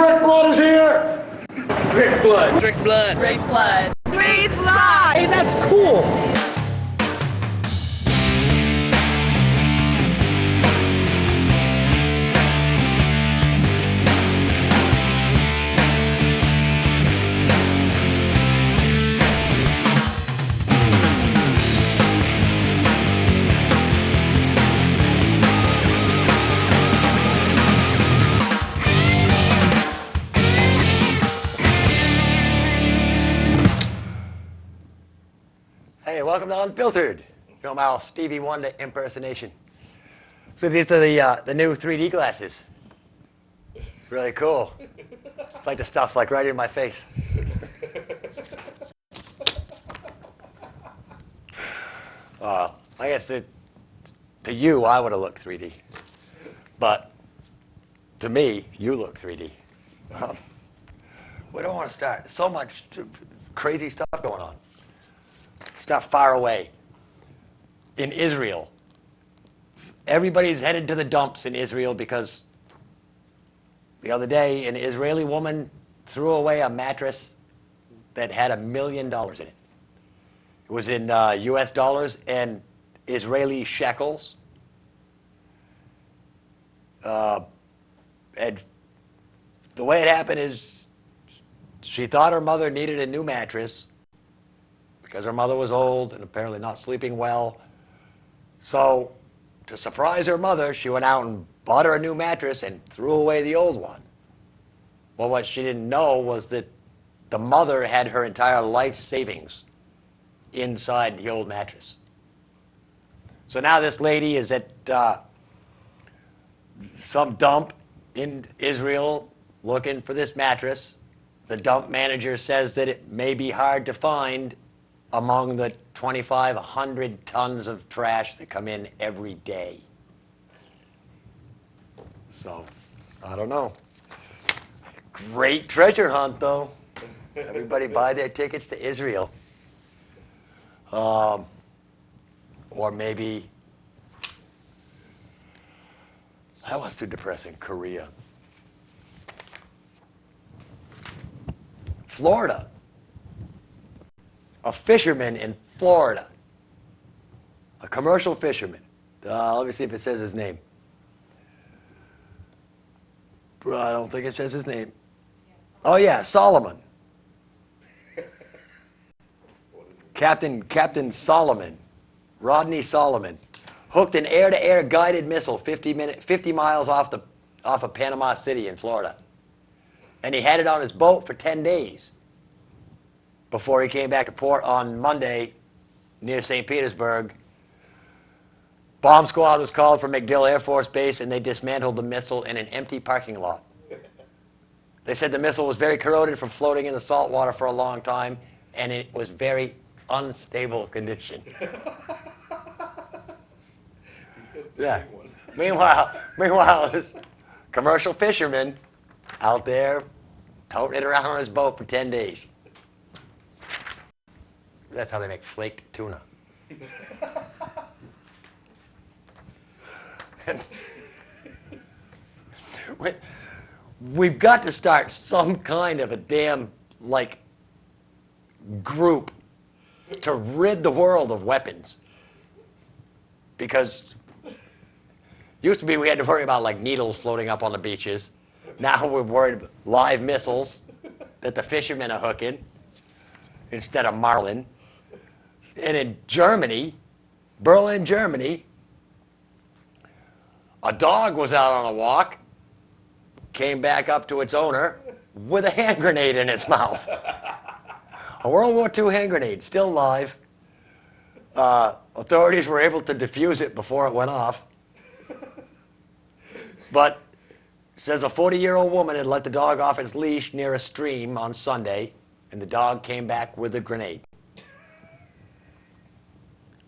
Drink Blood is here! Drink blood. Drink blood. Drink blood. Drink blood. Hey, that's cool. Hey, welcome to Unfiltered. Film our Stevie Wonder impersonation. So these are the new 3D glasses. It's really cool. It's like the stuff's like right in my face. I guess to you, I would have looked 3D. But to me, you look 3D. We don't want to start. So much crazy stuff going on. Stuff far away. In Israel. Everybody's headed to the dumps in Israel because the other day an Israeli woman threw away a mattress that had $1 million in it. It was in US dollars and Israeli shekels. And the way it happened is she thought her mother needed a new mattress because her mother was old and apparently not sleeping well. So, to surprise her mother, she went out and bought her a new mattress and threw away the old one. Well, what she didn't know was that the mother had her entire life savings inside the old mattress. So now this lady is at some dump in Israel looking for this mattress. The dump manager says that it may be hard to find among the 2,500 tons of trash that come in every day. So, I don't know. Great treasure hunt, though. Everybody buy their tickets to Israel. Or maybe, that was too depressing, Korea. Florida. A fisherman in Florida, a commercial fisherman. Let me see if it says his name. I don't think it says his name. Oh yeah, Solomon. Captain Solomon, Rodney Solomon, hooked an air-to-air guided missile 50 miles off of Panama City in Florida, and he had it on his boat for 10 days. Before he came back to port on Monday near St. Petersburg. Bomb squad was called from MacDill Air Force Base and they dismantled the missile in an empty parking lot. They said the missile was very corroded from floating in the salt water for a long time and it was very unstable condition. Yeah. Meanwhile, this commercial fisherman out there toting it around on his boat for 10 days. That's how they make flaked tuna. We've got to start some kind of a damn, group to rid the world of weapons. Because used to be we had to worry about, needles floating up on the beaches. Now we're worried about live missiles that the fishermen are hooking instead of marlin. And in Germany, Berlin, Germany, a dog was out on a walk, came back up to its owner with a hand grenade in its mouth. A World War II hand grenade, still live. Authorities were able to defuse it before it went off. But it says a 40-year-old woman had let the dog off its leash near a stream on Sunday, and the dog came back with a grenade.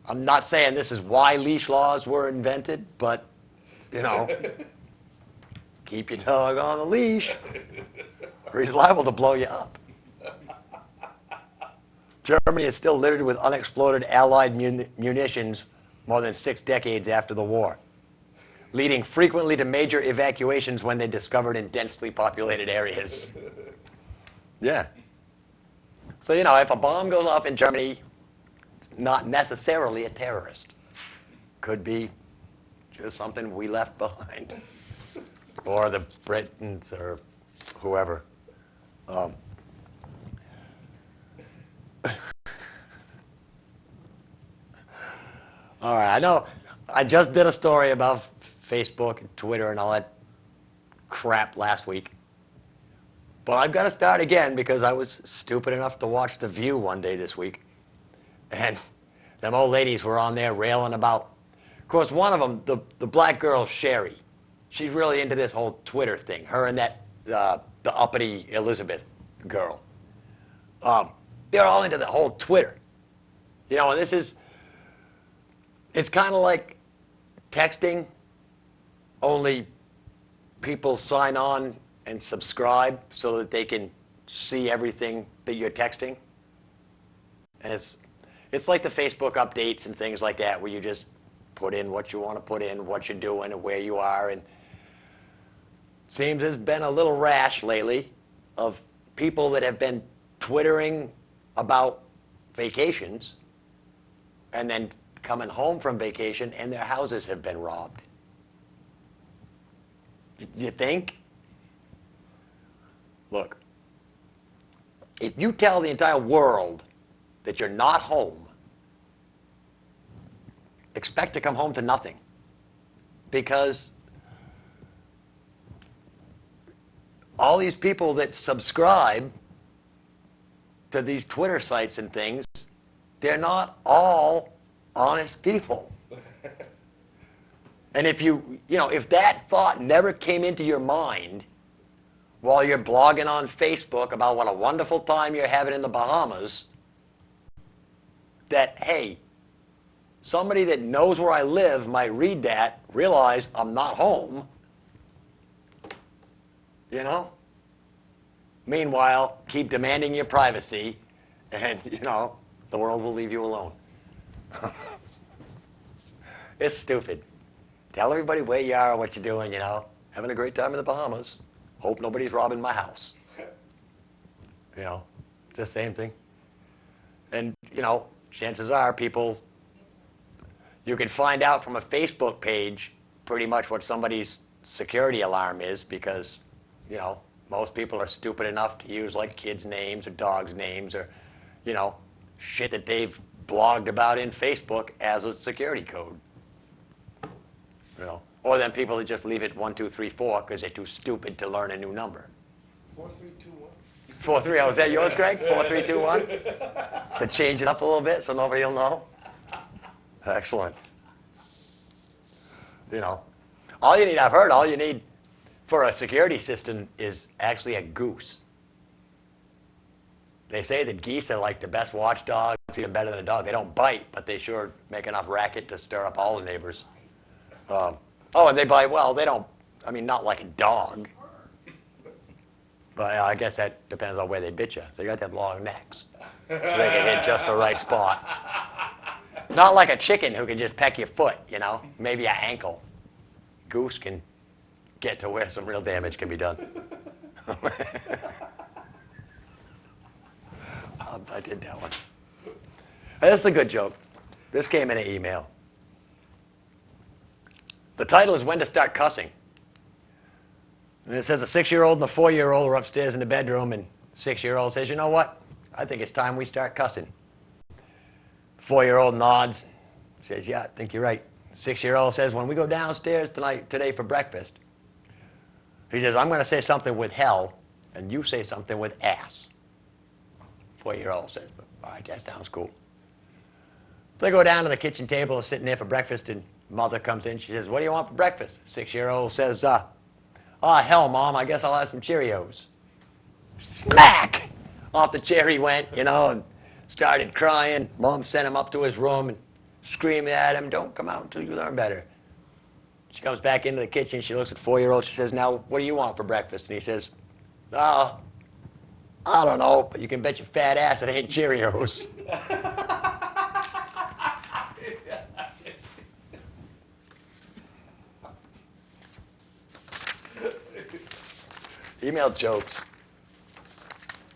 I'm not saying this is why leash laws were invented, but, keep your dog on the leash, or he's liable to blow you up. Germany is still littered with unexploded Allied munitions more than 6 decades after the war. leading frequently to major evacuations when they're discovered in densely populated areas. Yeah. So, you know, if a bomb goes off in Germany, it's not necessarily a terrorist. Could be just something we left behind. Or the Britons or whoever. All right, I know I just did a story about Facebook and Twitter and all that crap last week. But I've got to start again because I was stupid enough to watch The View one day this week. And them old ladies were on there railing about. Of course, one of them, the black girl, Sherry, she's really into this whole Twitter thing. Her and that, the uppity Elizabeth girl. They're all into the whole Twitter. You know, and this is, it's kind of like texting, only people sign on and subscribe so that they can see everything that you're texting. And it's like the Facebook updates and things like that, where you just put in what you want to put in, what you're doing, and where you are. And it seems there's been a little rash lately of people that have been Twittering about vacations and then coming home from vacation and their houses have been robbed. You think? Look, if you tell the entire world that you're not home, expect to come home to nothing. Because all these people that subscribe to these Twitter sites and things, they're not all honest people. And if if that thought never came into your mind while you're blogging on Facebook about what a wonderful time you're having in the Bahamas, that, hey, somebody that knows where I live might read that, realize I'm not home, you know? Meanwhile, keep demanding your privacy, and, the world will leave you alone. It's stupid. Tell everybody where you are, what you're doing, having a great time in the Bahamas. Hope nobody's robbing my house. It's the same thing. And, chances are you can find out from a Facebook page pretty much what somebody's security alarm is because, most people are stupid enough to use like kids' names or dogs' names or, shit that they've blogged about in Facebook as a security code. Or then people that just leave it 1, 2, 3, 4 because they're too stupid to learn a new number. 4, 3, 2, 1. 4, 3. Oh, is that yours, Greg? 4, 3, 2, 1. To change it up a little bit so nobody will know. Excellent. All you need for a security system is actually a goose. They say that geese are like the best watchdogs, even better than a dog. They don't bite, but they sure make enough racket to stir up all the neighbors. And they bite well. They don't, not like a dog. But I guess that depends on where they bit you. They got them long necks, so they can hit just the right spot. Not like a chicken who can just peck your foot, maybe your ankle. Goose can get to where some real damage can be done. I did that one. This is a good joke. This came in an email. The title is When to Start Cussing. And it says a 6-year-old and a 4-year-old are upstairs in the bedroom, and 6-year-old says, you know what? I think it's time we start cussing. 4-year-old nods, says, yeah, I think you're right. 6-year-old says, when we go downstairs today for breakfast, he says, I'm going to say something with hell, and you say something with ass. 4-year-old says, all right, that sounds cool. So they go down to the kitchen table, sitting there for breakfast, and mother comes in. She says, what do you want for breakfast? 6-year-old says, hell, Mom, I guess I'll have some Cheerios. Smack! Off the chair he went, and started crying. Mom sent him up to his room and screaming at him, don't come out until you learn better. She comes back into the kitchen. She looks at 4-year-old. She says, now, what do you want for breakfast? And he says, I don't know, but you can bet your fat ass it ain't Cheerios. Email jokes.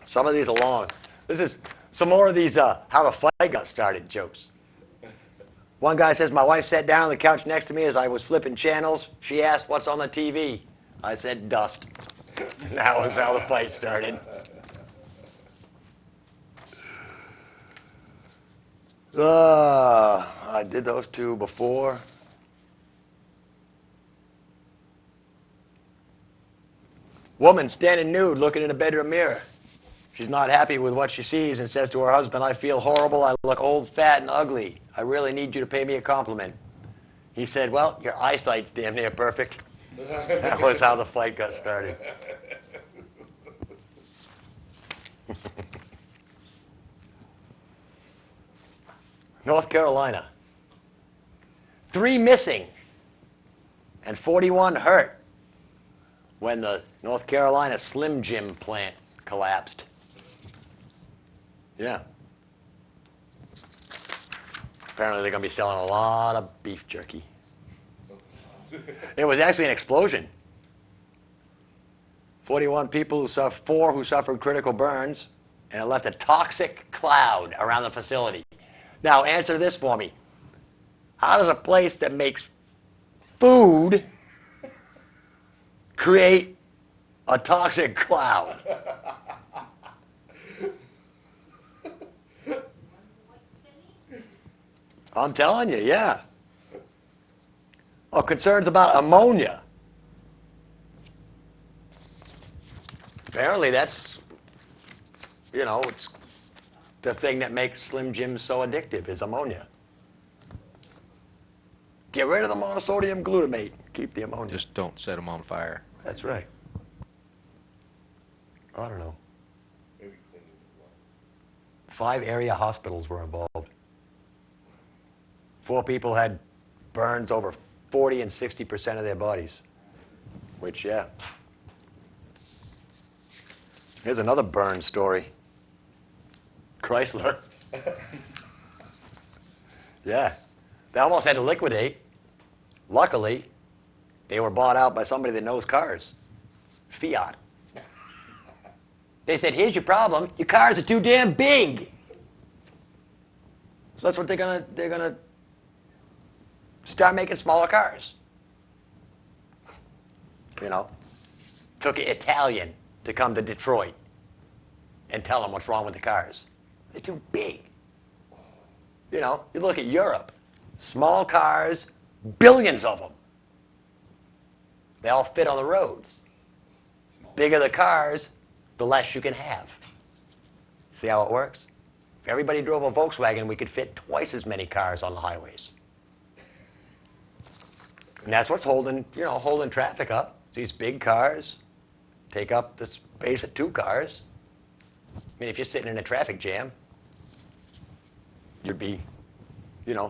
Some of these are long. This is some more of these how the fight got started jokes. One guy says, my wife sat down on the couch next to me as I was flipping channels. She asked, what's on the TV? I said, dust. And that was how the fight started. I did those two before. Woman standing nude looking in a bedroom mirror. She's not happy with what she sees and says to her husband, I feel horrible. I look old, fat, and ugly. I really need you to pay me a compliment. He said, well, your eyesight's damn near perfect. That was how the fight got started. North Carolina. 3 missing and 41 hurt when the North Carolina Slim Jim plant collapsed. Yeah. Apparently they're going to be selling a lot of beef jerky. It was actually an explosion. 41 people who suffered, 4 who suffered critical burns, and it left a toxic cloud around the facility. Now answer this for me. How does a place that makes food create a toxic cloud? I'm telling you, yeah. Oh, concerns about ammonia. Apparently that's, it's the thing that makes Slim Jim so addictive is ammonia. Get rid of the monosodium glutamate. Keep the ammonia. Just don't set them on fire. That's right. I don't know. 5 area hospitals were involved. 4 people had burns over 40 and 60% of their bodies. Which, yeah. Here's another burn story. Chrysler. Yeah. They almost had to liquidate. Luckily, they were bought out by somebody that knows cars. Fiat. They said, here's your problem. Your cars are too damn big. So that's what they're gonna start making smaller cars. Took an Italian to come to Detroit and tell them what's wrong with the cars. They're too big. You look at Europe. Small cars, billions of them. They all fit on the roads. Bigger the cars, the less you can have. See how it works? If everybody drove a Volkswagen, we could fit twice as many cars on the highways. And that's what's holding traffic up. These big cars take up the space of 2 cars. I mean, if you're sitting in a traffic jam, you'd be,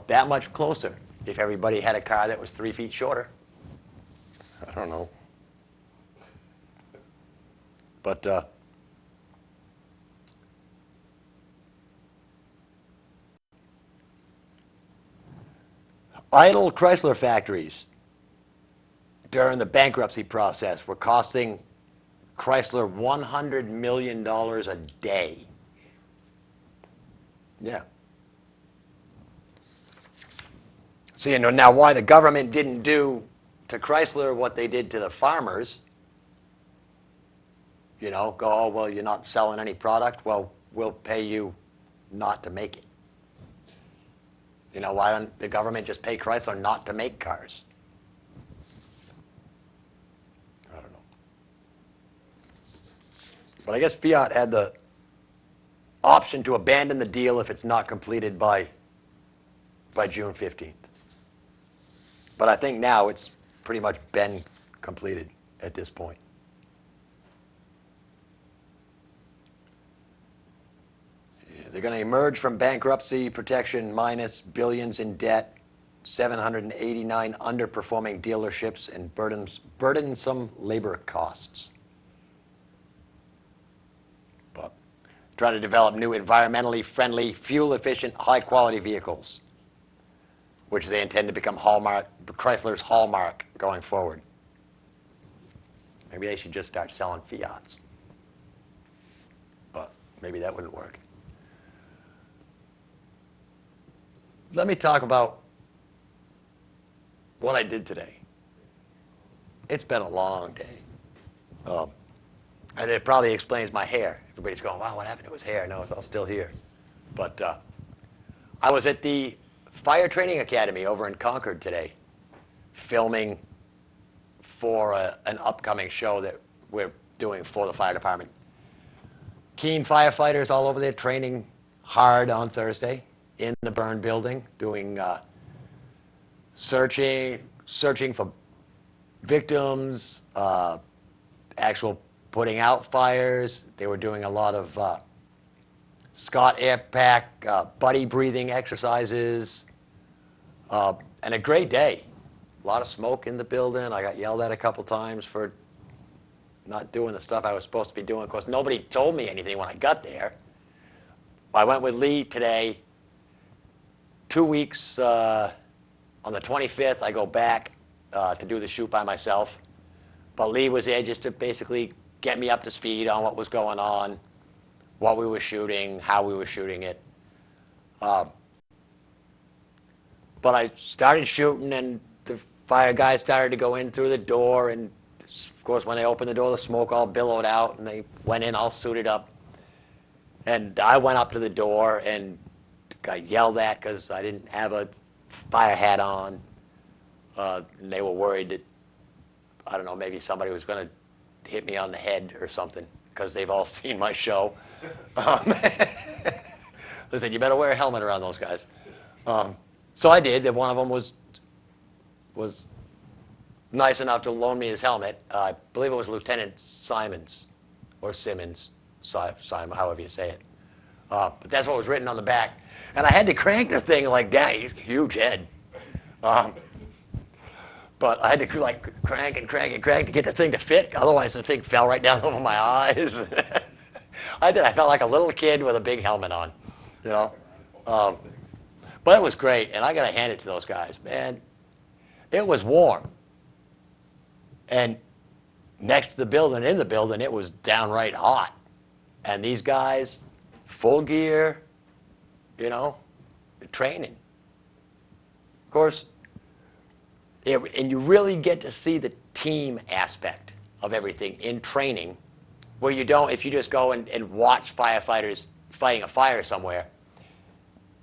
that much closer if everybody had a car that was 3 feet shorter. I don't know. But idle Chrysler factories during the bankruptcy process were costing Chrysler $100 million a day. Yeah. So now why the government didn't do to Chrysler what they did to the farmers, go, oh, well, you're not selling any product, well, we'll pay you not to make it. Why don't the government just pay Chrysler not to make cars? I don't know. But I guess Fiat had the option to abandon the deal if it's not completed by June 15th. But I think now it's pretty much been completed at this point. They're going to emerge from bankruptcy protection minus billions in debt, 789 underperforming dealerships, and burdensome labor costs. But try to develop new environmentally friendly, fuel-efficient, high-quality vehicles, which they intend to become Chrysler's hallmark going forward. Maybe they should just start selling Fiats. But maybe that wouldn't work. Let me talk about what I did today. It's been a long day. And it probably explains my hair. Everybody's going, wow, what happened to his hair? No, it's all still here. But I was at the Fire Training Academy over in Concord today, filming for an upcoming show that we're doing for the fire department. Keen firefighters all over there training hard on Thursday in the burn building, doing searching for victims, actual putting out fires. They were doing a lot of Scott Air Pack, buddy breathing exercises, and a great day. A lot of smoke in the building. I got yelled at a couple times for not doing the stuff I was supposed to be doing. Of course, nobody told me anything when I got there. I went with Lee today. 2 weeks, on the 25th, I go back to do the shoot by myself. But Lee was there just to basically get me up to speed on what was going on, what we were shooting, how we were shooting it. But I started shooting, and the fire guys started to go in through the door, and of course, when they opened the door, the smoke all billowed out, and they went in all suited up. And I went up to the door and got yelled at because I didn't have a fire hat on. And they were worried that, I don't know, maybe somebody was going to hit me on the head or something, because they've all seen my show. They said, you better wear a helmet around those guys. So I did. And one of them was nice enough to loan me his helmet. I believe it was Lieutenant Simons, or Simmons, Simon, however you say it. But that's what was written on the back. And I had to crank the thing like that. Huge head. But I had to like crank and crank and crank to get the thing to fit. Otherwise, the thing fell right down over my eyes. I did. I felt like a little kid with a big helmet on, you know. But it was great, and I got to hand it to those guys, man. It was warm. And next to the building, in the building, it was downright hot. And these guys, full gear, you know, training. Of course, and you really get to see the team aspect of everything in training, where you don't, if you just go and watch firefighters fighting a fire somewhere,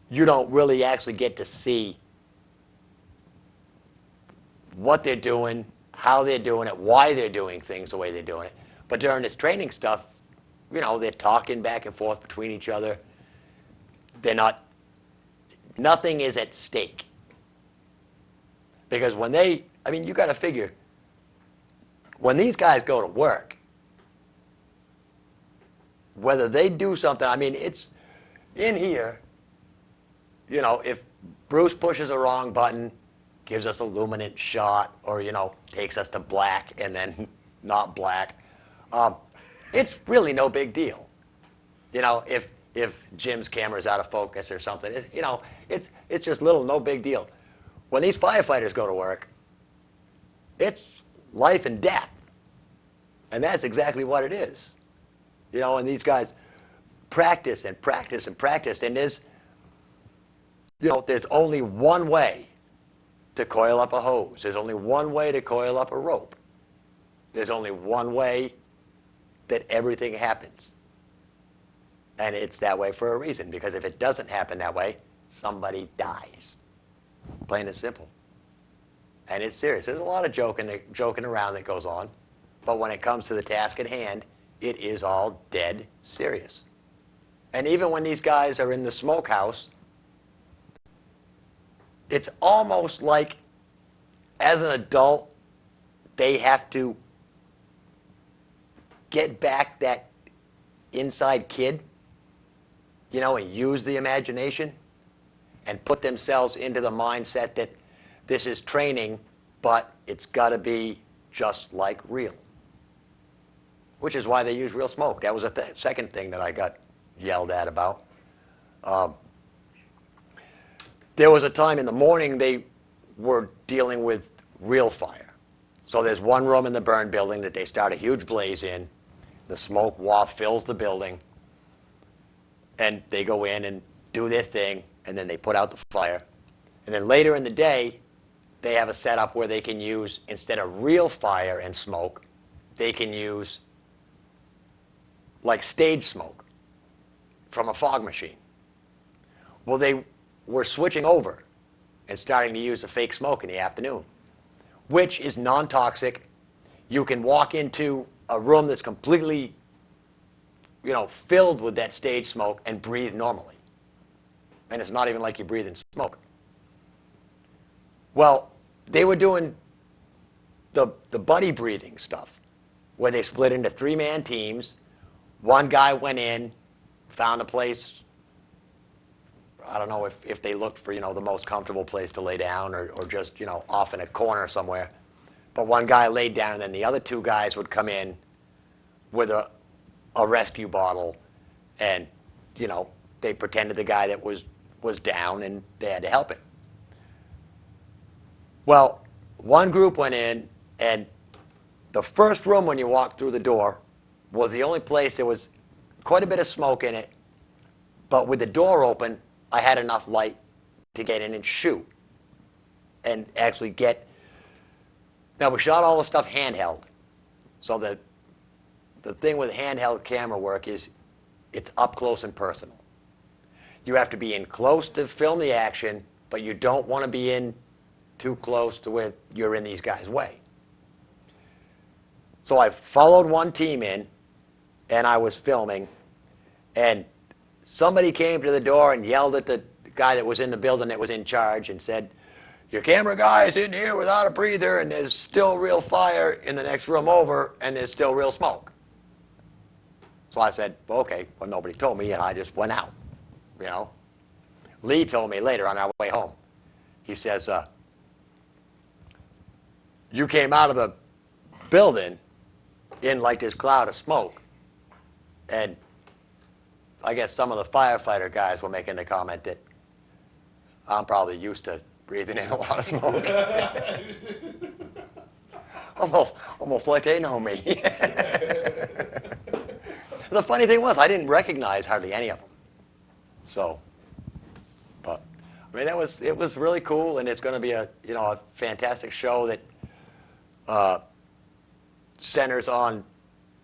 you don't really actually get to see what they're doing, how they're doing it, why they're doing things the way they're doing it. But during this training stuff, you know, they're talking back and forth between each other. They're not, nothing is at stake. Because when they, I mean, you got to figure, when these guys go to work, whether they do something, I mean, it's in here, you know, if Bruce pushes a wrong button, gives us a luminant shot, or, you know, takes us to black and then not black, it's really no big deal. You know, if Jim's camera's out of focus or something, you know, it's just little, no big deal. When these firefighters go to work, it's life and death. And that's exactly what it is. You know, and these guys practice and practice and practice, and there's, you know, there's only one way to coil up a hose. There's only one way to coil up a rope. There's only one way that everything happens. And it's that way for a reason, because if it doesn't happen that way, somebody dies. Plain and simple. And it's serious. There's a lot of joking around that goes on, but when it comes to the task at hand, it is all dead serious. And even when these guys are in the smokehouse, it's almost like, as an adult, they have to get back that inside kid, you know, and use the imagination and put themselves into the mindset that this is training, but it's got to be just like real. Which is why they use real smoke. That was a second thing that I got yelled at about. There was a time in the morning they were dealing with real fire. So there's one room in the burn building that they start a huge blaze in. The smoke waft fills the building. And they go in and do their thing, and then they put out the fire. And then later in the day, they have a setup where they can use, instead of real fire and smoke, they can use like stage smoke from a fog machine. Well, they were switching over and starting to use the fake smoke in the afternoon, which is non-toxic. You can walk into a room that's completely, filled with that stage smoke and breathe normally. And it's not even like you're breathing smoke. Well, they were doing the buddy breathing stuff, where they split into 3-man teams. One guy went in, found a place. I don't know if they looked for, the most comfortable place to lay down or just, off in a corner somewhere. But one guy laid down, and then the other 2 guys would come in with a rescue bottle, and, they pretended the guy that was down, and they had to help him. Well, one group went in, and the first room when you walked through the door was the only place there was quite a bit of smoke in it, but with the door open, I had enough light to get in and shoot and actually get. Now, we shot all the stuff handheld. So the thing with handheld camera work is it's up close and personal. You have to be in close to film the action, but you don't want to be in too close to where you're in these guys' way. So I followed one team in, and I was filming, and somebody came to the door and yelled at the guy that was in the building that was in charge and said, "Your camera guy is in here without a breather, and there's still real fire in the next room over, and there's still real smoke." So I said, well, okay, well, nobody told me, and I just went out, Lee told me later on our way home. He says, "You came out of the building in like this cloud of smoke." And I guess some of the firefighter guys were making the comment that I'm probably used to breathing in a lot of smoke. almost like they know me. The funny thing was, I didn't recognize hardly any of them. So, but I mean, it was really cool, and it's going to be a fantastic show that centers on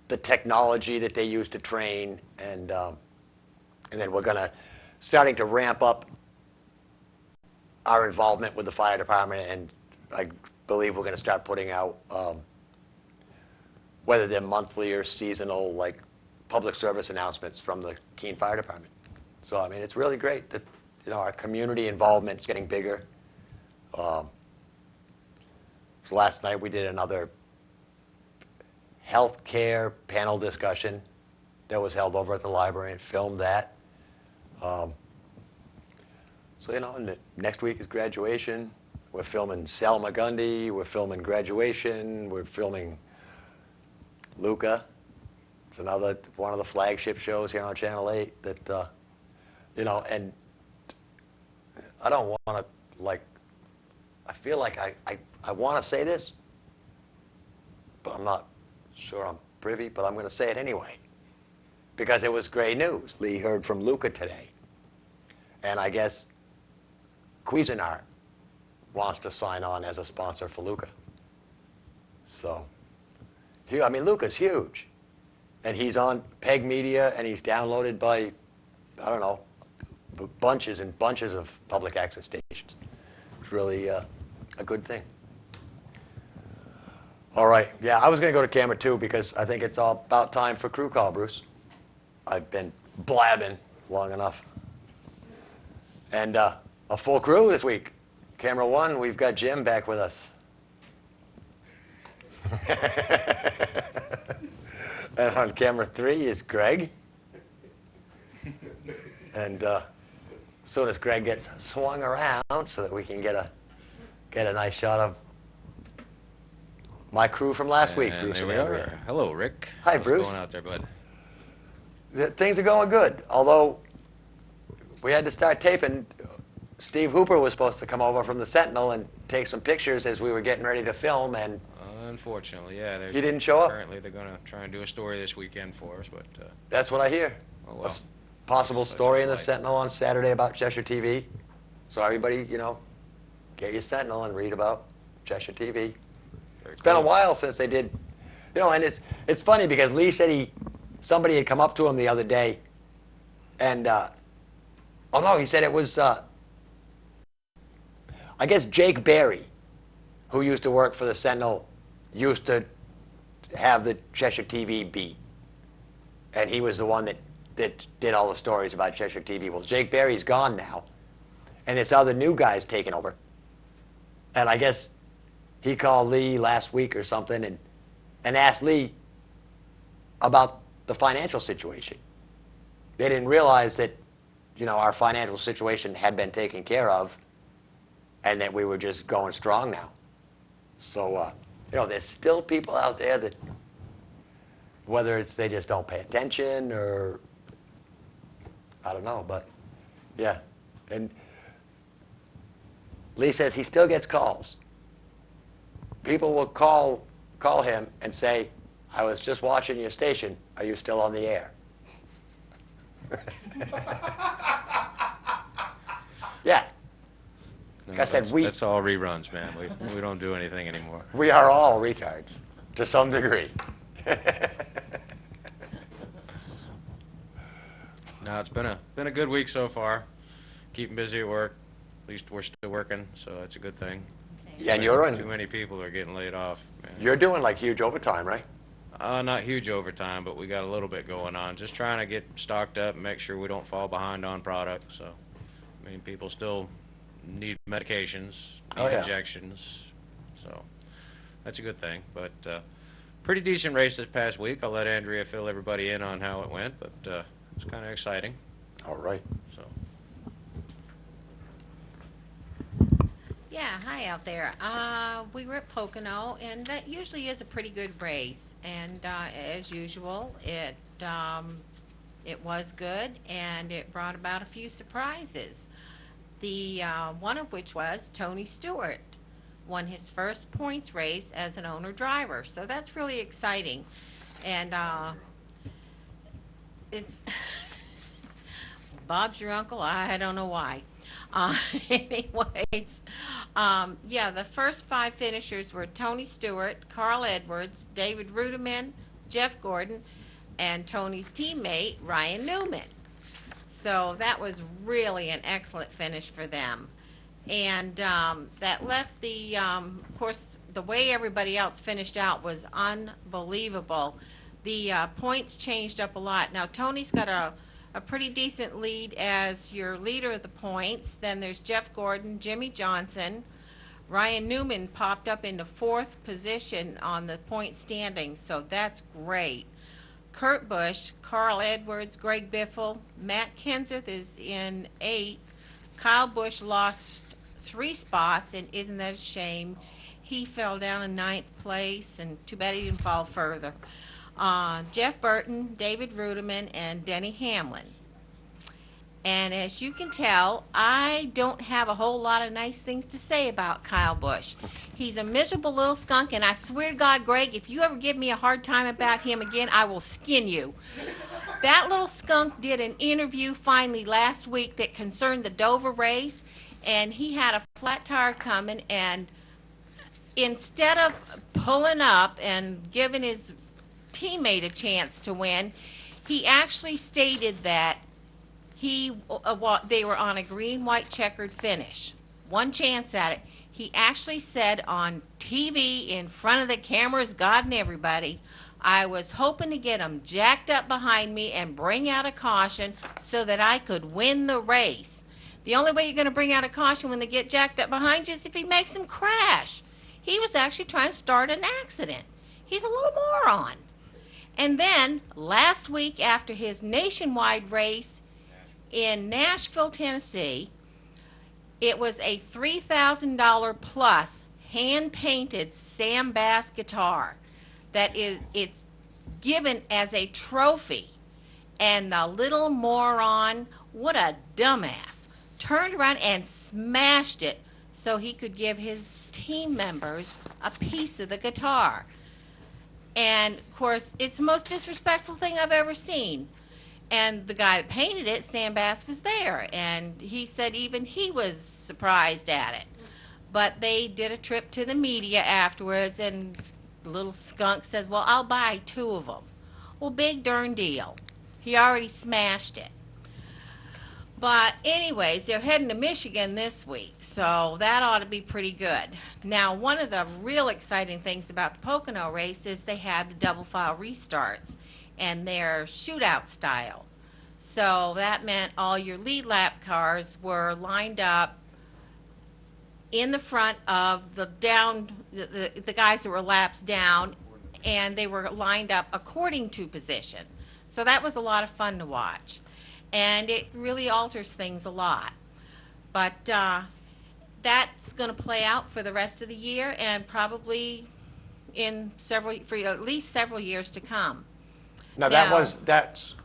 the technology that they use to train, and then we're starting to ramp up our involvement with the fire department, and I believe we're going to start putting out, whether they're monthly or seasonal, like public service announcements from the Keene Fire Department. So I mean, it's really great that our community involvement is getting bigger. So last night we did another healthcare panel discussion that was held over at the library and filmed that. So and next week is graduation. We're filming Selma Gundy. We're filming graduation. We're filming Luca. It's another one of the flagship shows here on Channel 8 that and I don't want to I feel like I want to say this, but I'm not sure I'm privy, but I'm going to say it anyway because it was great news. Lee heard from Luca today, and I guess Cuisinart wants to sign on as a sponsor for Luca. So, I mean, Luca's huge, and he's on PEG Media, and he's downloaded by, I don't know, bunches and bunches of public access stations. It's really a good thing. All right, yeah, I was going to go to camera 2 because I think it's all about time for crew call, Bruce. I've been blabbing long enough. And a full crew this week. Camera 1, we've got Jim back with us. And on camera 3 is Greg. And as soon as Greg gets swung around so that we can get a nice shot of my crew from last week, Bruce there and we Andrea. are. Hello, Rick. Hi, How's Bruce. it going out there, bud? Things are going good, although we had to start taping. Steve Hooper was supposed to come over from the Sentinel and take some pictures as we were getting ready to film, and Unfortunately, yeah. He didn't show up? Apparently, they're going to try and do a story this weekend for us, but That's what I hear. oh A well. possible Such story is in the life. Sentinel on Saturday about Cheshire TV. So everybody, get your Sentinel and read about Cheshire TV. Very It's been a cool. while since they did, and it's funny because Lee said somebody had come up to him the other day, and oh no, he said it was I guess Jake Berry, who used to work for the Sentinel, used to have the Cheshire TV beat, and he was the one that did all the stories about Cheshire TV. Well, Jake Berry's gone now, and this other new guy's taken over, and I guess he called Lee last week or something and asked Lee about the financial situation. They didn't realize that, our financial situation had been taken care of and that we were just going strong now. So, there's still people out there that, whether it's they just don't pay attention or, I don't know, but yeah. And Lee says he still gets calls. People will call him and say, I was just watching your station. Are you still on the air? Yeah. No, Like I said, that's all reruns, man. We don't do anything anymore. we are all retards to some degree. No, it's been a good week so far. Keeping busy at work. At least we're still working, so that's a good thing. Yeah, and Too many people are getting laid off, man. you're doing like huge overtime, right? Not huge overtime, but we got a little bit going on. Just trying to get stocked up and make sure we don't fall behind on product. So, I mean, people still need medications, need Oh, yeah. injections. So, that's a good thing. But pretty decent race this past week. I'll let Andrea fill everybody in on how it went, but it's kind of exciting. All right. So, Yeah, hi out there. We were at Pocono, and that usually is a pretty good race. And as usual, it was good, and it brought about a few surprises. The one of which was Tony Stewart won his first points race as an owner driver, so that's really exciting. And it's Bob's your uncle. I don't know why. Anyways, yeah, the first 5 finishers were Tony Stewart, Carl Edwards, David Ruderman, Jeff Gordon, and Tony's teammate, Ryan Newman. So that was really an excellent finish for them. And that left of course, the way everybody else finished out was unbelievable. The points changed up a lot. Now, Tony's got a pretty decent lead as your leader of the points. Then there's Jeff Gordon, Jimmy Johnson. Ryan Newman popped up into 4th position on the point standings, so that's great. Kurt Busch, Carl Edwards, Greg Biffle, Matt Kenseth is in 8th. Kyle Busch lost 3 spots, and isn't that a shame? He fell down in 9th place, and too bad he didn't fall further. Jeff Burton, David Ruderman, and Denny Hamlin. And as you can tell, I don't have a whole lot of nice things to say about Kyle Busch. He's a miserable little skunk, and I swear to God, Greg, if you ever give me a hard time about him again, I will skin you. That little skunk did an interview finally last week that concerned the Dover race, and he had a flat tire coming, and instead of pulling up and giving his teammate a chance to win, he actually stated that they were on a green, white, checkered finish. One chance at it. He actually said on TV in front of the cameras, God and everybody, I was hoping to get them jacked up behind me and bring out a caution so that I could win the race. The only way you're going to bring out a caution when they get jacked up behind you is if he makes them crash. He was actually trying to start an accident. He's a little moron. And then last week, after his nationwide race in Nashville, Tennessee, it was a $3,000 plus hand-painted Sam Bass guitar it's given as a trophy. And the little moron, what a dumbass, turned around and smashed it so he could give his team members a piece of the guitar. And of course, it's the most disrespectful thing I've ever seen. And the guy that painted it, Sam Bass, was there, and he said even he was surprised at it. But they did a trip to the media afterwards, and the little skunk says, well, I'll buy 2 of them. Well, big darn deal. He already smashed it. But anyways, they're heading to Michigan this week, so that ought to be pretty good. Now, one of the real exciting things about the Pocono race is they had the double file restarts, and they're shootout style. So that meant all your lead lap cars were lined up in the front of the guys that were laps down, and they were lined up according to position. So that was a lot of fun to watch. And it really alters things a lot. But that's going to play out for the rest of the year and probably for at least several years to come. Now, that's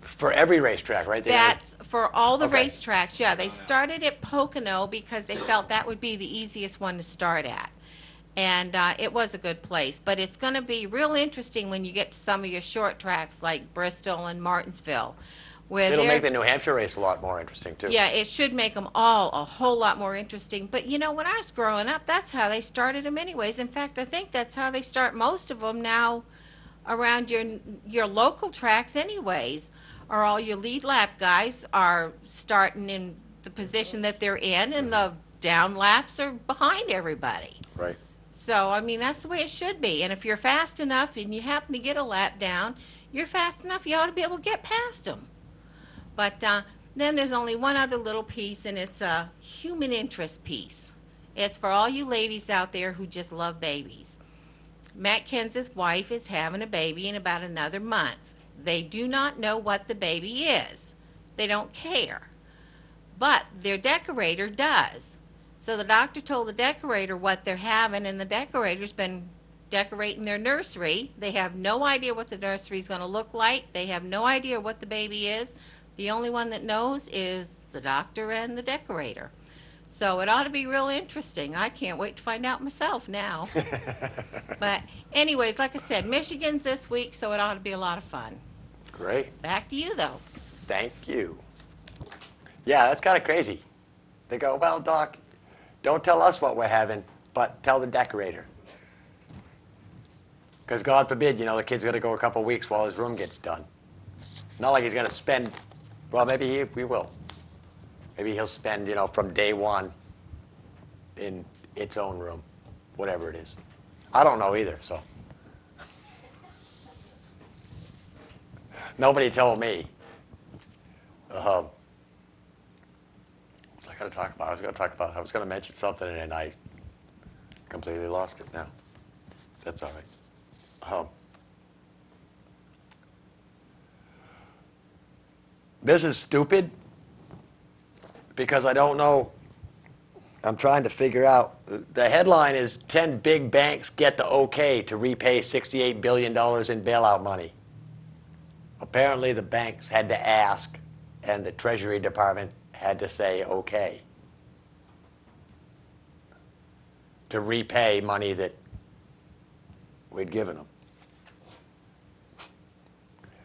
for every racetrack, right? That's for all the Okay. racetracks, yeah. They started at Pocono because they felt that would be the easiest one to start at. And it was a good place. But it's going to be real interesting when you get to some of your short tracks like Bristol and Martinsville. It'll make the New Hampshire race a lot more interesting, too. Yeah, it should make them all a whole lot more interesting. But, you know, when I was growing up, that's how they started them anyways. In fact, I think that's how they start most of them now around your local tracks anyways, or all your lead lap guys are starting in the position that they're in, and the down laps are behind everybody. Right. So, I mean, that's the way it should be. And if you're fast enough and you happen to get a lap down, you're fast enough, you ought to be able to get past them. But then there's only one other little piece, and it's a human interest piece. It's for all you ladies out there who just love babies. Matt Kenz's wife is having a baby in about another month. They do not know what the baby is. They don't care. But their decorator does. So the doctor told the decorator what they're having, and the decorator's been decorating their nursery. They have no idea what the nursery is going to look like. They have no idea what the baby is. The only one that knows is the doctor and the decorator. So it ought to be real interesting. I can't wait to find out myself now. But anyways, like I said, Michigan's this week, so it ought to be a lot of fun. Great. Back to you, though. Thank you. Yeah, that's kind of crazy. They go, well, Doc, don't tell us what we're having, but tell the decorator. Because God forbid, you know, the kid's going to go a couple weeks while his room gets done. Not like he's going to spend, well, maybe we will. Maybe he'll spend, you know, from day one in its own room, whatever it is. I don't know either, so. Nobody told me. What was I going to talk about? I was going to mention something, and then I completely lost it now. That's all right. This is stupid because I don't know. I'm trying to figure out. The headline is 10 big banks get the okay to repay $68 billion in bailout money. Apparently the banks had to ask, and the Treasury Department had to say okay to repay money that we'd given them.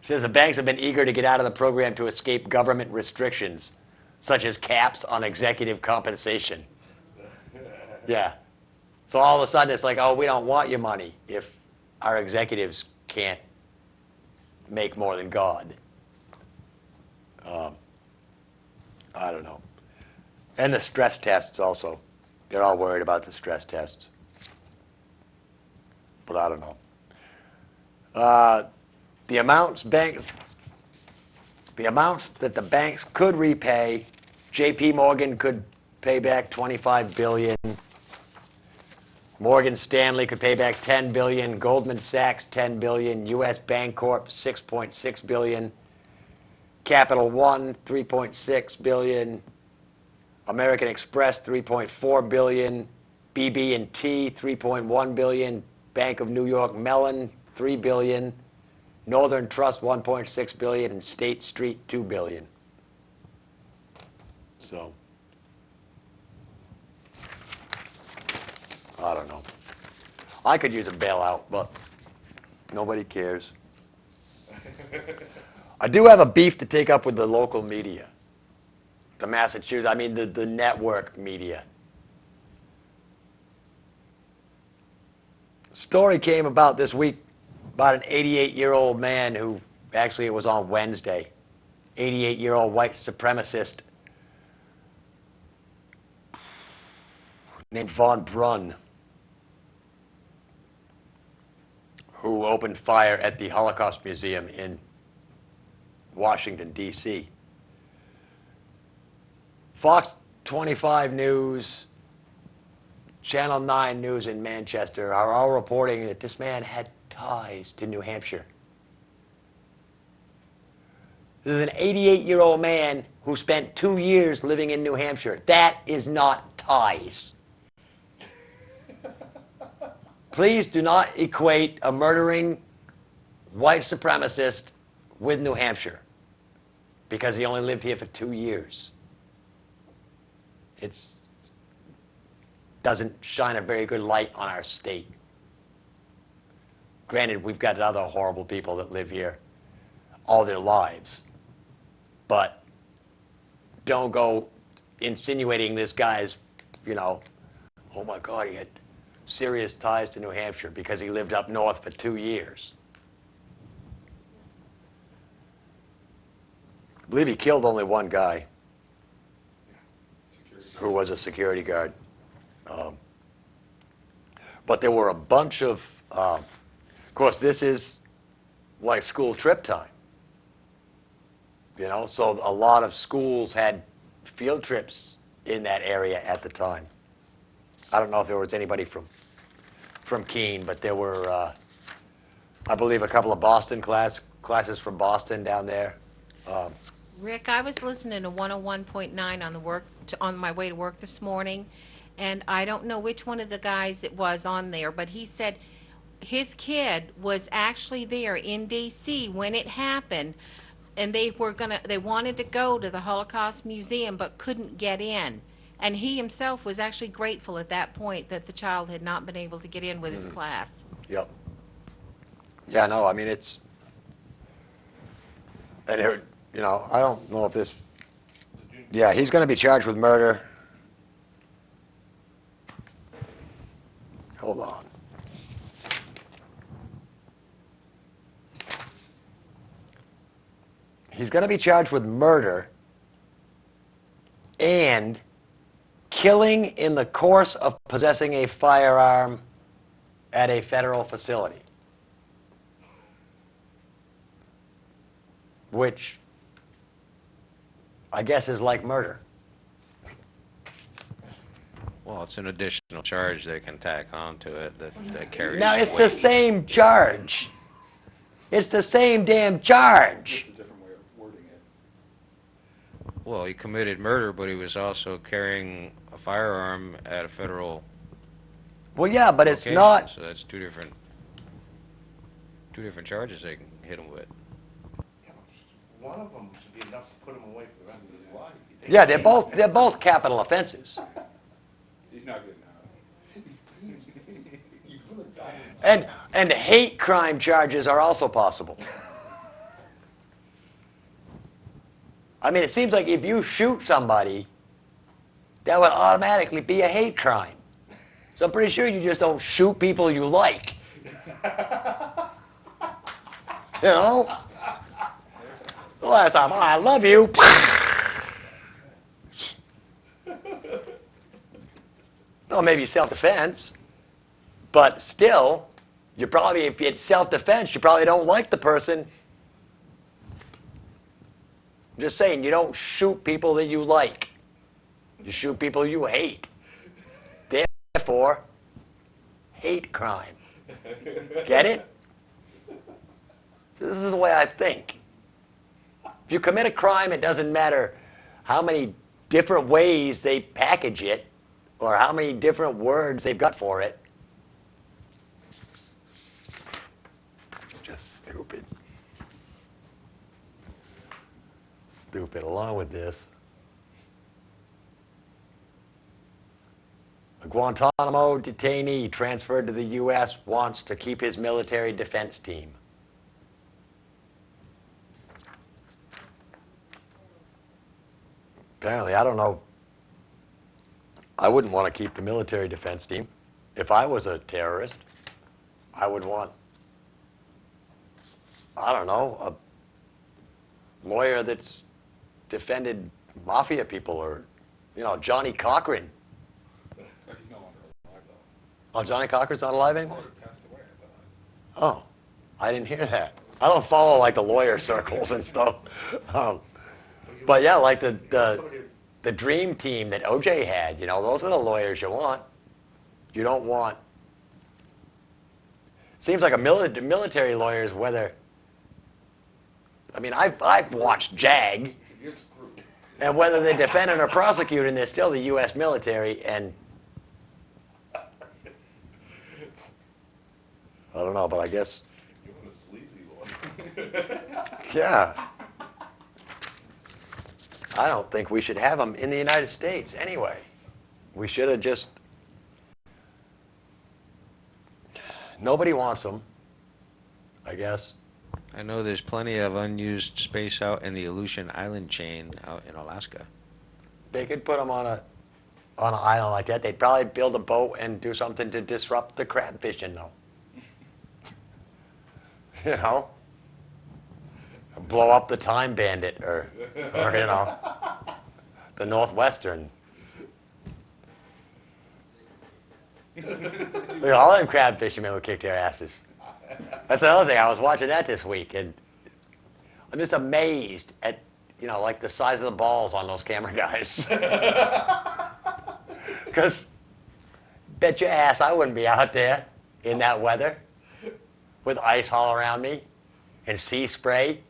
It says the banks have been eager to get out of the program to escape government restrictions, such as caps on executive compensation. Yeah. So all of a sudden it's like, oh, we don't want your money if our executives can't make more than God. I don't know. And the stress tests also. They're all worried about the stress tests. But I don't know. The amounts that the banks could repay, J.P. Morgan could pay back $25 billion. Morgan Stanley could pay back $10 billion. Goldman Sachs, $10 billion. U.S. Bancorp, $6.6 billion. Capital One, $3.6 billion. American Express, $3.4 billion. BB&T, $3.1 billion. Bank of New York Mellon, $3 billion. Northern Trust, $1.6 billion. And State Street, $2 billion. So I don't know. I could use a bailout, but nobody cares. I do have a beef to take up with the local media. The Massachusetts, I mean the network media. Story came about this week about an 88-year-old man who, actually it was on Wednesday, 88-year-old white supremacist named Von Brunn, who opened fire at the Holocaust Museum in Washington, D.C. Fox 25 News, Channel 9 News in Manchester are all reporting that this man had ties to New Hampshire. This is an 88-year-old man who spent 2 years living in New Hampshire. That is not ties. Please do not equate a murdering white supremacist with New Hampshire because he only lived here for 2 years. It doesn't shine a very good light on our state. Granted, we've got other horrible people that live here all their lives, but don't go insinuating this guy's, oh my God, he had serious ties to New Hampshire because he lived up north for 2 years. I believe he killed only one guy who was a security guard. But there were a bunch of course, this is like school trip time. So a lot of schools had field trips in that area at the time. I don't know if there was anybody from Keene, but there were, I believe, a couple of Boston classes from Boston down there. Rick, I was listening to 101.9 on my way to work this morning, and I don't know which one of the guys it was on there, but he said his kid was actually there in D.C. when it happened, and they wanted to go to the Holocaust Museum but couldn't get in. And he himself was actually grateful at that point that the child had not been able to get in with his class. Yep. Yeah, no, I mean, it's, and I don't know if this, yeah, he's going to be charged with murder. Hold on. He's going to be charged with murder and killing in the course of possessing a firearm at a federal facility, which I guess is like murder. Well, it's an additional charge they can tack onto it that carries Now, it's weight. the same charge. It's the same damn charge. Just a different way of wording it. Well, he committed murder, but he was also carrying a firearm at a federal Well, yeah, but it's location, not. so that's two different charges they can hit him with. One of them should be enough to put him away for the rest of his life. Yeah, they're both capital offenses. He's not getting out. And hate crime charges are also possible. I mean, it seems like if you shoot somebody, that would automatically be a hate crime. So I'm pretty sure you just don't shoot people you like. The last time, I love you. Well, maybe self-defense, but still, you probably, if it's self-defense, you probably don't like the person. I'm just saying, you don't shoot people that you like. You shoot people you hate. Therefore, hate crime. Get it? This is the way I think. If you commit a crime, it doesn't matter how many different ways they package it or how many different words they've got for it. It's just stupid. Stupid. Along with this, like Guantanamo detainee transferred to the U.S. wants to keep his military defense team. Apparently, I don't know. I wouldn't want to keep the military defense team. If I was a terrorist, I would want, I don't know, a lawyer that's defended mafia people or, Johnny Cochran. He's no longer alive, though. Oh, Johnny Cochran's not alive anymore? He passed away, I thought. Oh, I didn't hear that. I don't follow like the lawyer circles and stuff. But yeah, like the dream team that OJ had, those are the lawyers you want. You don't want. Seems like military lawyers, whether. I mean, I've watched JAG, You're screwed. and whether they're defending or prosecuting, they're still the U.S. military, and I don't know, but I guess. You want a sleazy lawyer. Yeah. I don't think we should have them in the United States anyway. We should have just. Nobody wants them, I guess. I know there's plenty of unused space out in the Aleutian Island chain out in Alaska. They could put them on an island like that. They'd probably build a boat and do something to disrupt the crab fishing, though. Blow up the Time Bandit or the Northwestern. Look, all them crab fishermen would kick their asses. That's another thing. I was watching that this week, and I'm just amazed at, like the size of the balls on those camera guys. Because bet your ass I wouldn't be out there in that weather with ice all around me and sea spray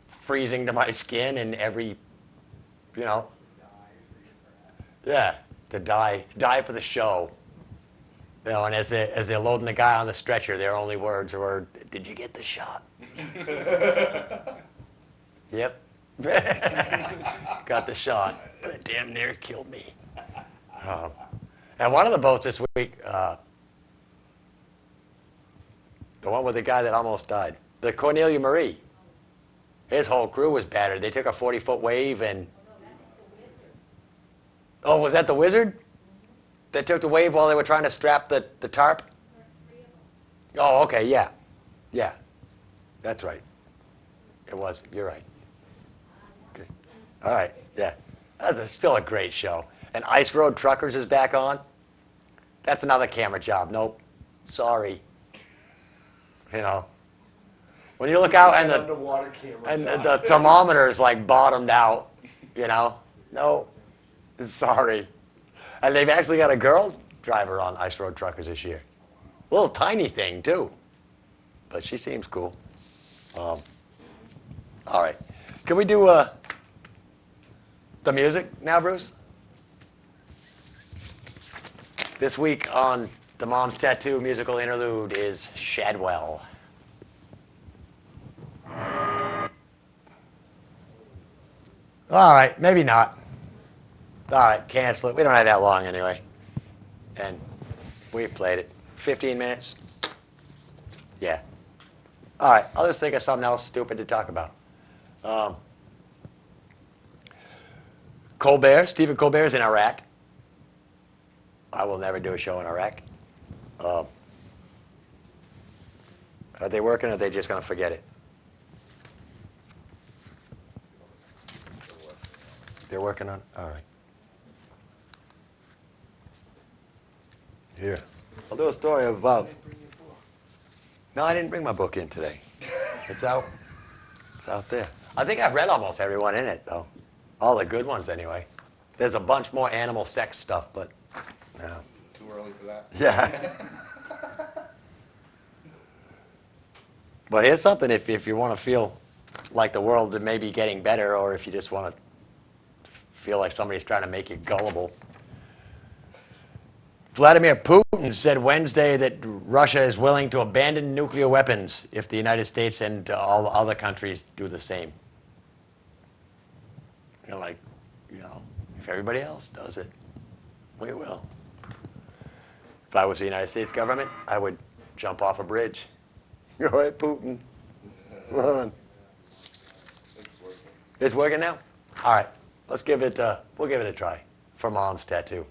freezing to my skin and every, yeah, to die for the show. And as they're loading the guy on the stretcher, their only words were, "Did you get the shot?" Yep. Got the shot. But it damn near killed me. And one of the boats this week, the one with the guy that almost died, the Cornelia Marie, his whole crew was battered. They took a 40-foot wave and... Oh, was that the Wizard? They took the wave while they were trying to strap the tarp? Oh, okay, yeah. Yeah. That's right. It was. You're right. Okay. All right, yeah. That's still a great show. And Ice Road Truckers is back on. That's another camera job. Nope. Sorry. When you look out and Underwater cameras. the thermometer is like bottomed out, No. Sorry. And they've actually got a girl driver on Ice Road Truckers this year. Little tiny thing, too. But she seems cool. All right. Can we do the music now, Bruce? This week on the Mom's Tattoo musical interlude is Shadwell. All right, maybe not. All right, cancel it. We don't have that long anyway. And we played it. 15 minutes? Yeah. All right, I'll just think of something else stupid to talk about. Stephen Colbert's in Iraq. I will never do a show in Iraq. Are they working or are they just going to forget it? They're working on it? All right. Here. I'll do a story about... No, I didn't bring my book in today. It's out. It's out there. I think I've read almost everyone in it, though. All the good ones, anyway. There's a bunch more animal sex stuff, but... No. Too early for that. Yeah. But here's something if you want to feel like the world may be getting better, or if you just want to feel like somebody's trying to make you gullible. Vladimir Putin said Wednesday that Russia is willing to abandon nuclear weapons if the United States and all the other countries do the same. If everybody else does it, we will. If I was the United States government, I would jump off a bridge. Go ahead, Putin. Come on. It's working now? All right. Let's give it, we'll give it a try for Mom's tattoo.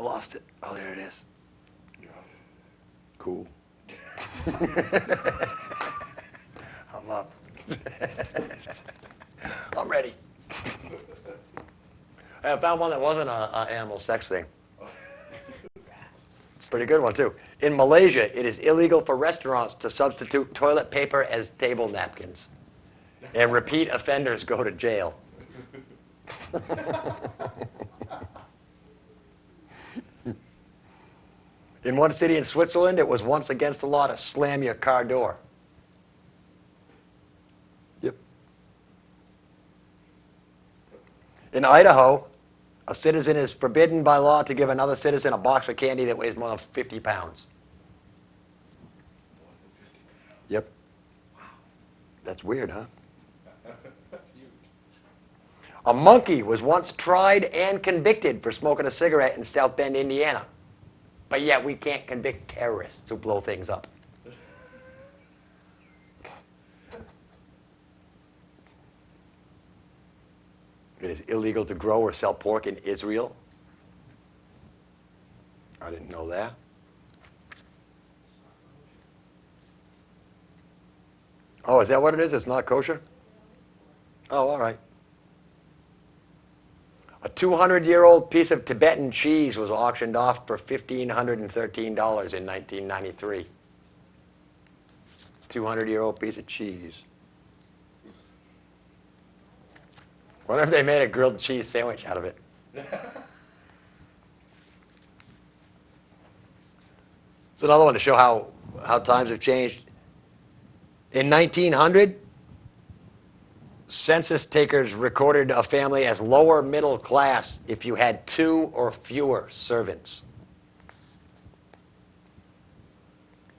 lost it. Oh, there it is. Cool. I'm up. I'm ready. I found one that wasn't an animal sex thing. It's a pretty good one, too. In Malaysia, it is illegal for restaurants to substitute toilet paper as table napkins. And repeat offenders go to jail. In one city in Switzerland, it was once against the law to slam your car door. Yep. In Idaho, A citizen is forbidden by law to give another citizen a box of candy that weighs more than 50 pounds. Yep. That's weird, huh? That's huge. A monkey was once tried and convicted for smoking a cigarette in South Bend, Indiana. But yet we can't convict terrorists who blow things up. It is illegal to grow or sell pork in Israel. I didn't know that. Oh, is that what it is? It's not kosher? Oh, all right. A 200-year-old piece of Tibetan cheese was auctioned off for $1,513 in 1993. 200-year-old piece of cheese. Wonder if they made a grilled cheese sandwich out of it. It's another one to show how times have changed. In 1900, census takers recorded a family as lower middle class if you had 2 or fewer servants.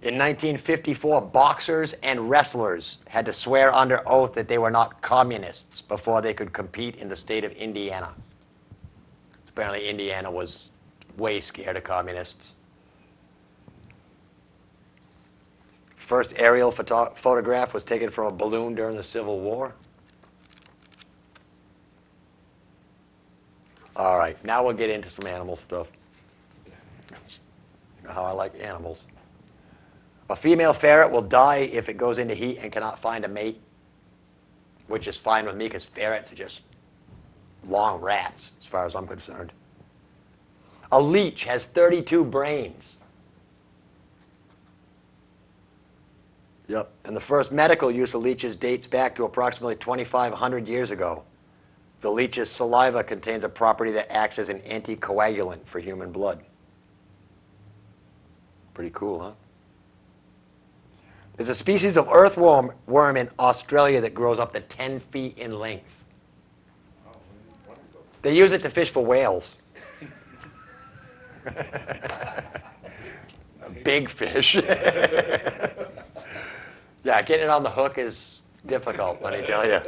In 1954, boxers and wrestlers had to swear under oath that they were not communists before they could compete in the state of Indiana. Apparently, Indiana was way scared of communists. First aerial photograph was taken from a balloon during the Civil War. All right, now we'll get into some animal stuff. You know how I like animals. A female ferret will die if it goes into heat and cannot find a mate, which is fine with me because ferrets are just long rats, as far as I'm concerned. A leech has 32 brains. Yep, and the first medical use of leeches dates back to approximately 2,500 years ago. The leech's saliva contains a property that acts as an anticoagulant for human blood. Pretty cool, huh? There's a species of earthworm in Australia that grows up to 10 feet in length. They use it to fish for whales. Big fish. Yeah, getting it on the hook is difficult, let me tell you.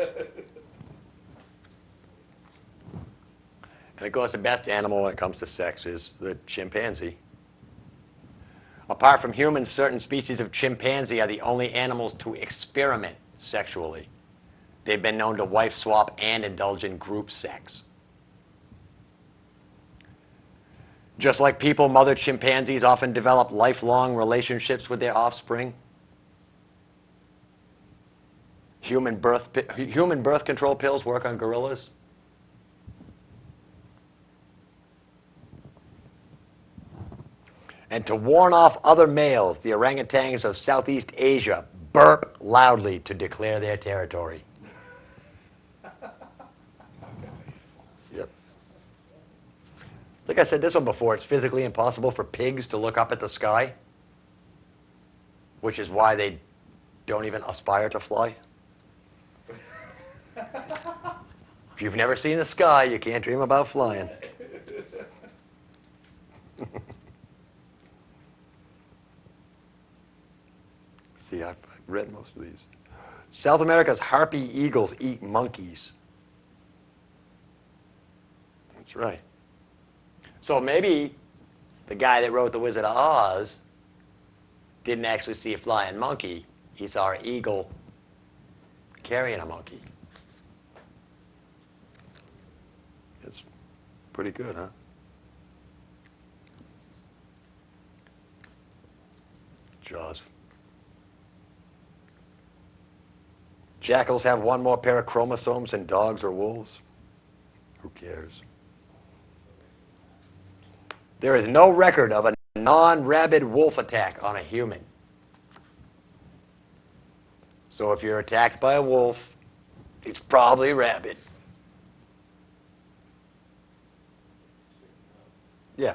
And of course, the best animal when it comes to sex is the chimpanzee. Apart from humans, certain species of chimpanzee are the only animals to experiment sexually. They've been known to wife swap and indulge in group sex. Just like people, mother chimpanzees often develop lifelong relationships with their offspring. Human birth control pills work on gorillas. And to warn off other males, the orangutans of Southeast Asia burp loudly to declare their territory. Yep. Like I said this one before, it's physically impossible for pigs to look up at the sky, which is why they don't even aspire to fly. If you've never seen the sky, you can't dream about flying. See, I've read most of these. South America's harpy eagles eat monkeys. That's right. So maybe the guy that wrote The Wizard of Oz didn't actually see a flying monkey. He saw an eagle carrying a monkey. That's pretty good, huh? Jaws. Jackals have one more pair of chromosomes than dogs or wolves. Who cares? There is no record of a non-rabid wolf attack on a human. So if you're attacked by a wolf, it's probably rabid. Yeah.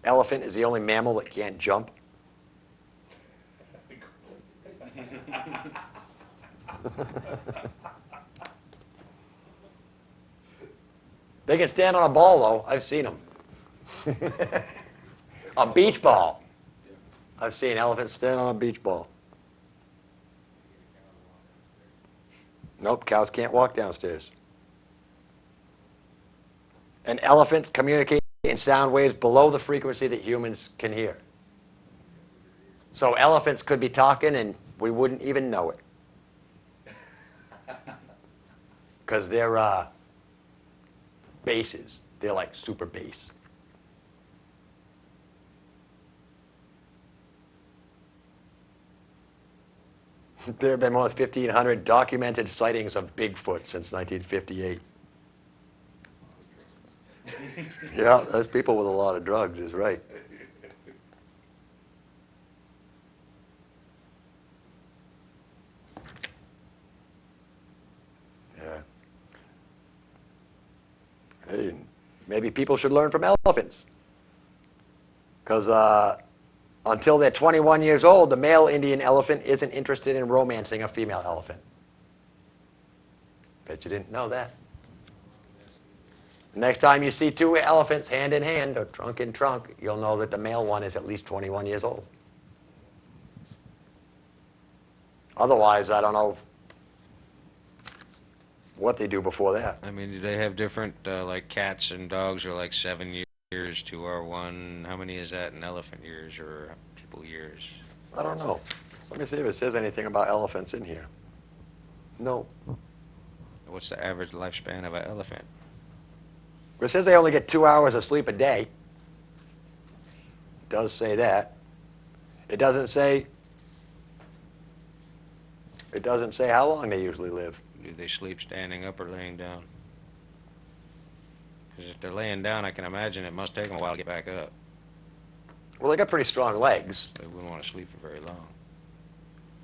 Elephant is the only mammal that can't jump. They can stand on a ball, though. I've seen them. A beach ball. I've seen elephants stand on a beach ball. Nope, cows can't walk downstairs. And elephants communicate in sound waves below the frequency that humans can hear. So elephants could be talking and we wouldn't even know it. Because they're basses. They're like super bass. There have been more than 1,500 documented sightings of Bigfoot since 1958. Yeah, those people with a lot of drugs is right. Yeah. Hey, maybe people should learn from elephants. Because until they're 21 years old, the male Indian elephant isn't interested in romancing a female elephant. Bet you didn't know that. Next time you see two elephants hand in hand or trunk in trunk, you'll know that the male one is at least 21 years old. Otherwise, I don't know what they do before that. I mean, do they have different, like cats and dogs are like 7 years to our one? How many is that in elephant years or people years? I don't know. Let me see if it says anything about elephants in here. No. What's the average lifespan of an elephant? It says they only get 2 hours of sleep a day. It does say that. It doesn't say how long they usually live. Do they sleep standing up or laying down? Because if they're laying down, I can imagine it must take them a while to get back up. Well, they got pretty strong legs. They wouldn't want to sleep for very long.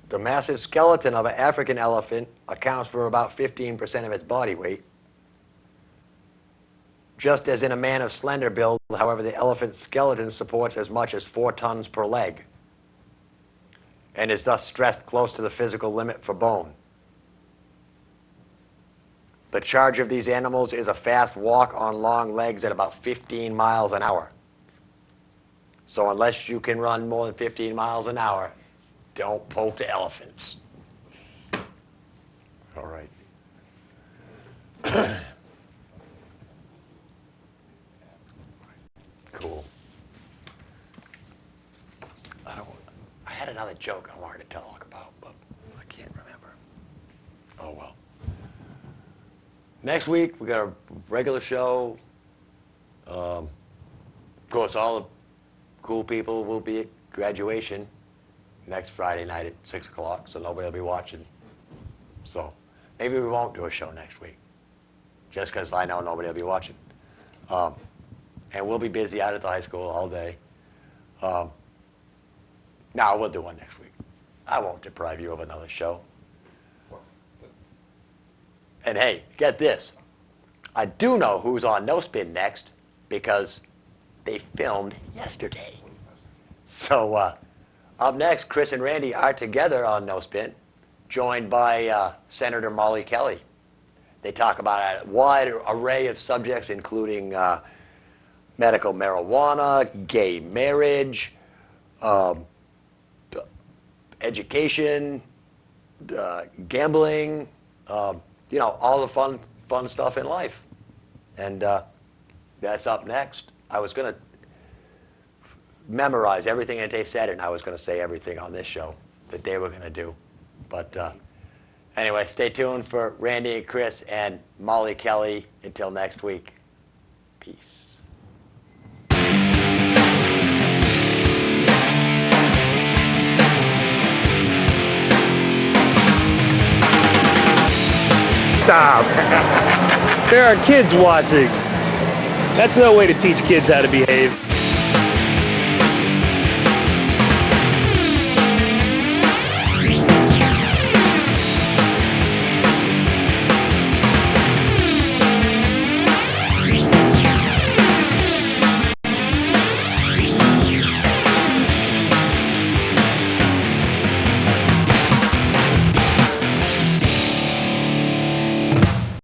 The massive skeleton of an African elephant accounts for about 15% of its body weight. Just as in a man of slender build, however, the elephant's skeleton supports as much as 4 tons per leg and is thus stressed close to the physical limit for bone. The charge of these animals is a fast walk on long legs at about 15 miles an hour. So unless you can run more than 15 miles an hour, don't poke the elephants. All right. Cool. I had another joke I wanted to talk about, but I can't remember. Oh, well. Next week, we got a regular show. Of course, all the cool people will be at graduation next Friday night at 6 o'clock, so nobody will be watching. So maybe we won't do a show next week, just because I know nobody will be watching. And we'll be busy out at the high school all day. No, we'll do one next week. I won't deprive you of another show. And hey, get this. I do know who's on No Spin next because they filmed yesterday. So up next, Chris and Randy are together on No Spin, joined by Senator Molly Kelly. They talk about a wide array of subjects, including medical marijuana, gay marriage, education, gambling, you know, all the fun stuff in life. And that's up next. I was going to memorize everything that they said, and I was going to say everything on this show that they were going to do. But anyway, stay tuned for Randy and Chris and Molly Kelly until next week. Peace. Stop. There are kids watching. That's no way to teach kids how to behave.